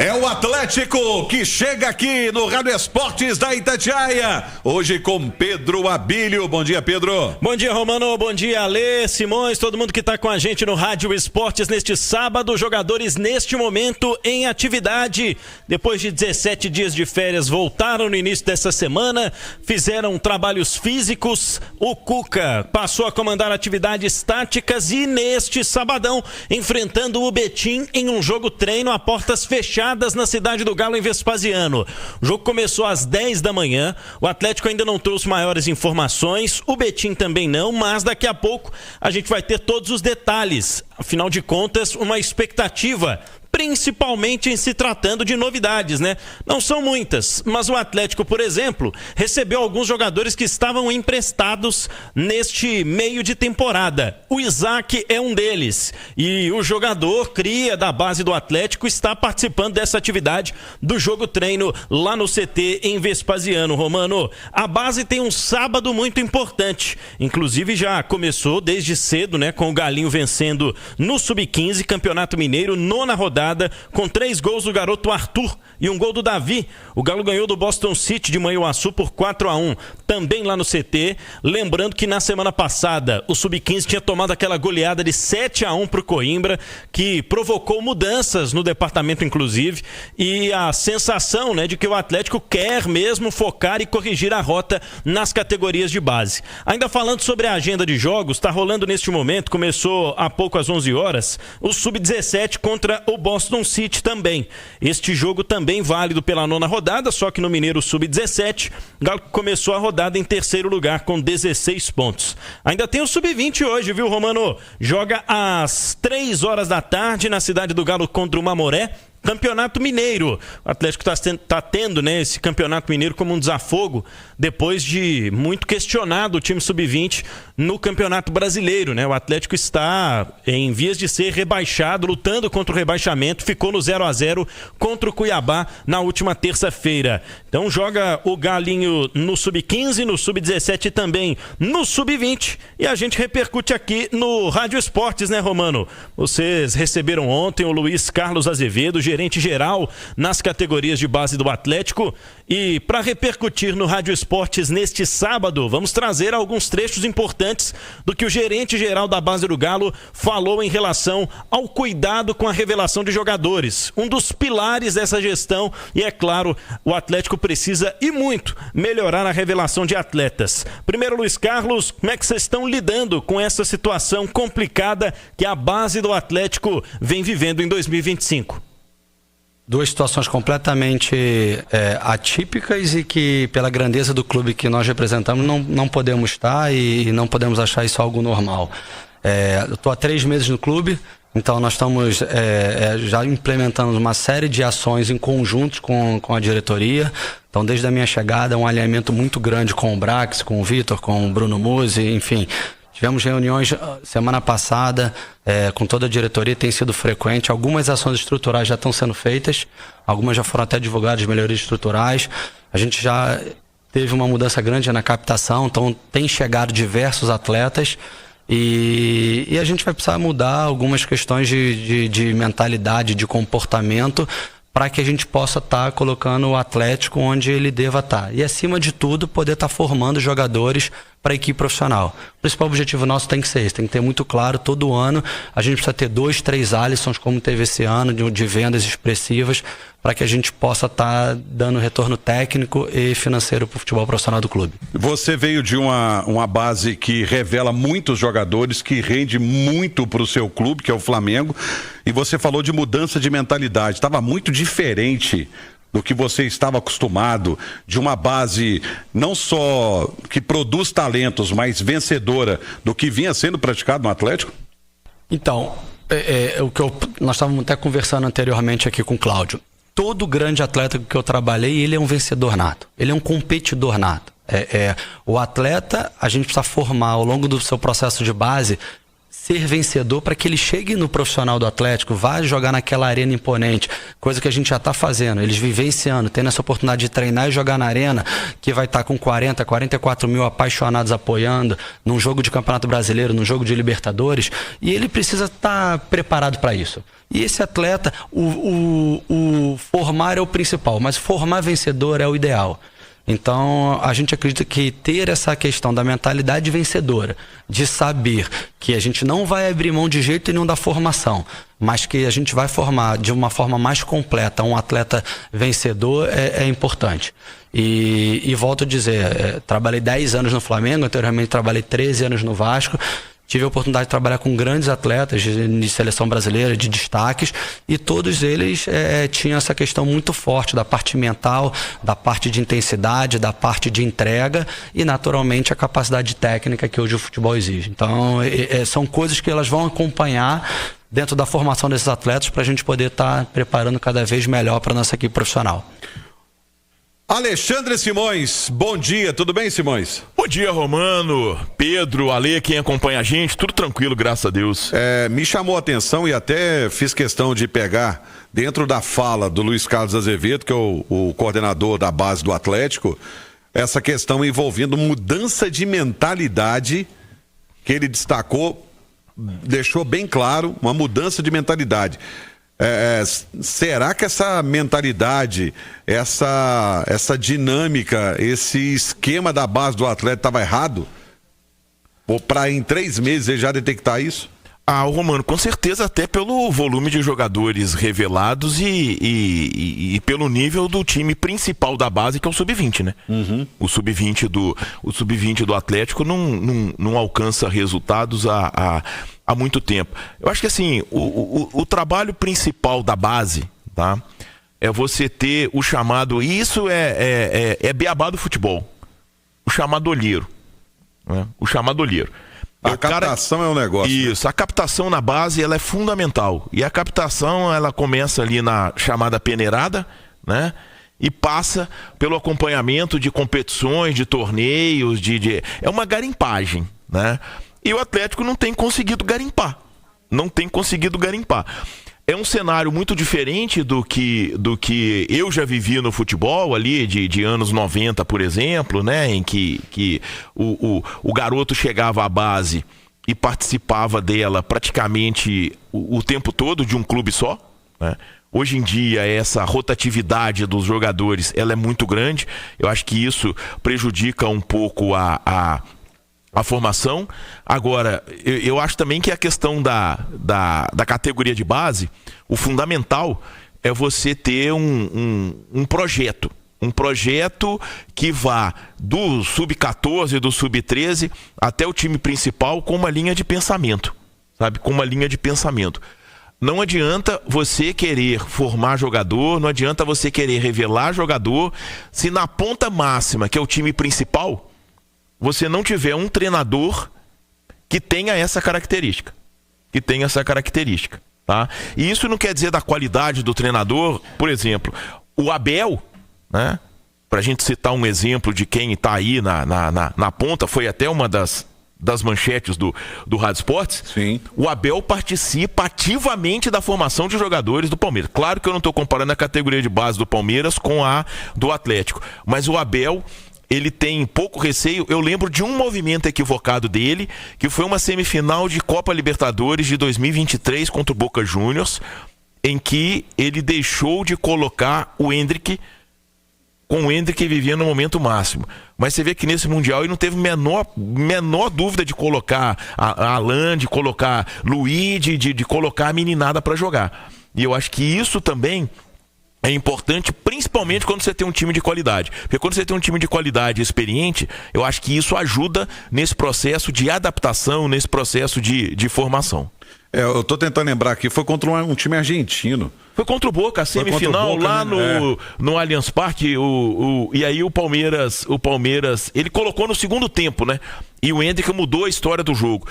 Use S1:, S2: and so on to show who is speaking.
S1: É o Atlético que chega aqui no Rádio Esportes da Itatiaia, hoje com Pedro Abílio. Bom dia, Pedro.
S2: Bom dia, Romano. Bom dia, Alê, Simões, todo mundo que está com a gente no Rádio Esportes neste sábado. Jogadores neste momento em atividade. Depois de 17 dias de férias, voltaram no início dessa semana, fizeram trabalhos físicos. O Cuca passou a comandar atividades táticas e neste sabadão, enfrentando o Betim em um jogo treino a portas fechadas na cidade do Galo, em Vespasiano. O jogo começou às 10 da manhã, o Atlético ainda não trouxe maiores informações, o Betim também não, mas daqui a pouco a gente vai ter todos os detalhes. Afinal de contas, uma expectativa, principalmente em se tratando de novidades, né? Não são muitas, mas o Atlético, por exemplo, recebeu alguns jogadores que estavam emprestados neste meio de temporada. O Isaac é um deles e o jogador cria da base do Atlético está participando dessa atividade do jogo treino lá no CT em Vespasiano. Romano, a base tem um sábado muito importante, inclusive já começou desde cedo, né? Com o Galinho vencendo no Sub-15, Campeonato Mineiro, 9ª rodada, com 3 gols do garoto Arthur e um gol do Davi. O Galo ganhou do Boston City de Manhuaçu por 4-1, também lá no CT. Lembrando que na semana passada o Sub-15 tinha tomado aquela goleada de 7-1 para o Coimbra, que provocou mudanças no departamento inclusive, e a sensação, né, de que o Atlético quer mesmo focar e corrigir a rota nas categorias de base. Ainda falando sobre a agenda de jogos, está rolando neste momento, começou há pouco às 11 horas, o Sub-17 contra o Boston City também. Este jogo também válido pela 9ª rodada, só que no Mineiro Sub-17, Galo começou a rodada em 3º lugar com 16 pontos. Ainda tem o Sub-20 hoje, viu, Romano? Joga às 3 horas da tarde na cidade do Galo contra o Mamoré. Campeonato Mineiro. O Atlético está tendo, né, esse Campeonato Mineiro como um desafogo depois de muito questionado o time Sub-20 no Campeonato Brasileiro, né? O Atlético está em vias de ser rebaixado, lutando contra o rebaixamento, ficou no 0-0 contra o Cuiabá na última terça-feira. Então joga o Galinho no Sub-15, no Sub-17 e também no Sub-20, e a gente repercute aqui no Rádio Esportes, né, Romano? Vocês receberam ontem o Luiz Carlos Azevedo, gerente geral nas categorias de base do Atlético, e para repercutir no Rádio Esportes neste sábado, vamos trazer alguns trechos importantes do que o gerente geral da base do Galo falou em relação ao cuidado com a revelação de jogadores, um dos pilares dessa gestão, e é claro, o Atlético precisa e muito melhorar a revelação de atletas. Primeiro, Luiz Carlos, como é que vocês estão lidando com essa situação complicada que a base do Atlético vem vivendo em 2025?
S3: Duas situações completamente atípicas e que, pela grandeza do clube que nós representamos, não podemos estar e não podemos achar isso algo normal. Eu estou há 3 meses no clube, então nós estamos já implementando uma série de ações em conjunto com a diretoria. Então, desde a minha chegada, um alinhamento muito grande com o Brax, com o Vitor, com o Bruno Musi, enfim. Tivemos reuniões semana passada com toda a diretoria, tem sido frequente. Algumas ações estruturais já estão sendo feitas, algumas já foram até divulgadas, melhorias estruturais. A gente já teve uma mudança grande na captação, então tem chegado diversos atletas e a gente vai precisar mudar algumas questões de mentalidade, de comportamento, para que a gente possa estar colocando o Atlético onde ele deva estar. E, acima de tudo, poder estar formando jogadores para a equipe profissional. O principal objetivo nosso tem que ser esse, tem que ter muito claro, todo ano a gente precisa ter 2, 3 Alissons, como teve esse ano, de vendas expressivas, para que a gente possa estar dando retorno técnico e financeiro para o futebol profissional do clube.
S1: Você veio de uma base que revela muitos jogadores, que rende muito para o seu clube, que é o Flamengo, e você falou de mudança de mentalidade. Estava muito diferente do que você estava acostumado, de uma base não só que produz talentos, mas vencedora, do que vinha sendo praticado no Atlético?
S3: Então, nós estávamos até conversando anteriormente aqui com o Cláudio. Todo grande atleta que eu trabalhei, ele é um vencedor nato, ele é um competidor nato. O atleta, a gente precisa formar ao longo do seu processo de base ser vencedor para que ele chegue no profissional do Atlético, vá jogar naquela arena imponente, coisa que a gente já está fazendo, eles vivenciando, tendo essa oportunidade de treinar e jogar na arena, que vai estar com 40, 44 mil apaixonados apoiando, num jogo de Campeonato Brasileiro, num jogo de Libertadores, e ele precisa estar preparado para isso. E esse atleta, o formar é o principal, mas formar vencedor é o ideal. Então, a gente acredita que ter essa questão da mentalidade vencedora, de saber que a gente não vai abrir mão de jeito nenhum da formação, mas que a gente vai formar de uma forma mais completa um atleta vencedor é importante. E volto a dizer, trabalhei 10 anos no Flamengo, anteriormente trabalhei 13 anos no Vasco. Tive a oportunidade de trabalhar com grandes atletas de seleção brasileira, de destaques, e todos eles tinham essa questão muito forte da parte mental, da parte de intensidade, da parte de entrega e, naturalmente, a capacidade técnica que hoje o futebol exige. Então, são coisas que elas vão acompanhar dentro da formação desses atletas para a gente poder estar preparando cada vez melhor para a nossa equipe profissional.
S1: Alexandre Simões, bom dia, tudo bem, Simões?
S4: Bom dia, Romano, Pedro, Ale, quem acompanha a gente, tudo tranquilo, graças a Deus.
S1: Me chamou a atenção e até fiz questão de pegar dentro da fala do Luiz Carlos Azevedo, que é o coordenador da base do Atlético, essa questão envolvendo mudança de mentalidade, que ele destacou, deixou bem claro, uma mudança de mentalidade. Será que essa mentalidade, essa dinâmica, esse esquema da base do atleta estava errado? Ou para em 3 meses ele já detectar isso?
S4: Romano, com certeza, até pelo volume de jogadores revelados e pelo nível do time principal da base, que é o Sub-20, né? Uhum. O Sub-20 do Atlético não alcança resultados há muito tempo. Eu acho que assim, o trabalho principal da base, tá? É você ter o chamado, e isso é beabá do futebol, o chamado olheiro, né? O chamado olheiro.
S1: A captação é um negócio.
S4: Isso, a captação na base, ela é fundamental. E a captação, ela começa ali na chamada peneirada, né? E passa pelo acompanhamento de competições, de torneios, é uma garimpagem, né? E o Atlético não tem conseguido garimpar. Não tem conseguido garimpar. É um cenário muito diferente do que eu já vivi no futebol ali de anos 90, por exemplo, né? Em que o garoto chegava à base e participava dela praticamente o tempo todo de um clube só, né? Hoje em dia, essa rotatividade dos jogadores, ela é muito grande. Eu acho que isso prejudica um pouco a formação. Agora, eu acho também que a questão da categoria de base, o fundamental é você ter um projeto. Um projeto que vá do Sub-14, do Sub-13 até o time principal com uma linha de pensamento, sabe? Com uma linha de pensamento. Não adianta você querer formar jogador, não adianta você querer revelar jogador, se na ponta máxima, que é o time principal, você não tiver um treinador que tenha essa característica. Tá? E isso não quer dizer da qualidade do treinador. Por exemplo, o Abel, né? Pra gente citar um exemplo de quem está aí na ponta, foi até uma das manchetes do Rádio Esportes.
S1: Sim.
S4: O Abel participa ativamente da formação de jogadores do Palmeiras. Claro que eu não estou comparando a categoria de base do Palmeiras com a do Atlético, mas o Abel, ele tem pouco receio. Eu lembro de um movimento equivocado dele, que foi uma semifinal de Copa Libertadores de 2023 contra o Boca Juniors, em que ele deixou de colocar o Endrick, com o Endrick vivia no momento máximo. Mas você vê que nesse Mundial ele não teve menor dúvida de colocar a Alan, de colocar Luiz, de colocar a meninada para jogar. E eu acho que isso também é importante, principalmente quando você tem um time de qualidade. Porque quando você tem um time de qualidade experiente, eu acho que isso ajuda nesse processo de adaptação, nesse processo de formação.
S1: Eu tô tentando lembrar aqui, foi contra um time argentino.
S4: Foi contra o Boca, a semifinal, lá no Allianz Parque, e aí o Palmeiras, ele colocou no segundo tempo, né? E o Endrick mudou a história do jogo.